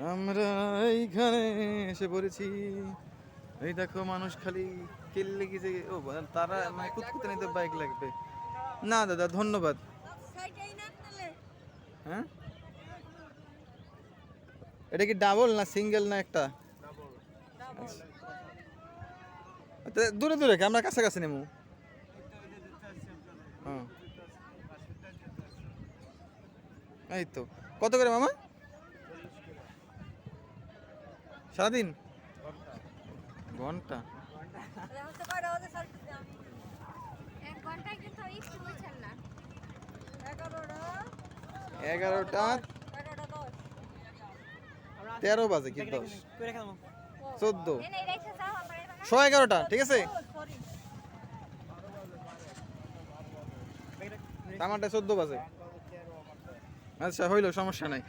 আমরা এইখানে এসে পড়েছি। এই দেখো মানুষ খালি কেল্লে কি যে ও তারা মানে কুতকুতে নিতে বাইক লাগবে না দাদা ধন্যবাদ। হ্যাঁ এটা কি ডাবল না সিঙ্গেল না একটা? আচ্ছা, দূরে দূরে আমরা কাছাকাছি নেবো। হ্যাঁ এই তো কত করে মামা সারাদিন? ঘন্টা 11টা 13 বাজে কি 10 14 11:30 ঠিক আছে। আমারটা 14 বাজে। আচ্ছা হইলো সমস্যা নাই।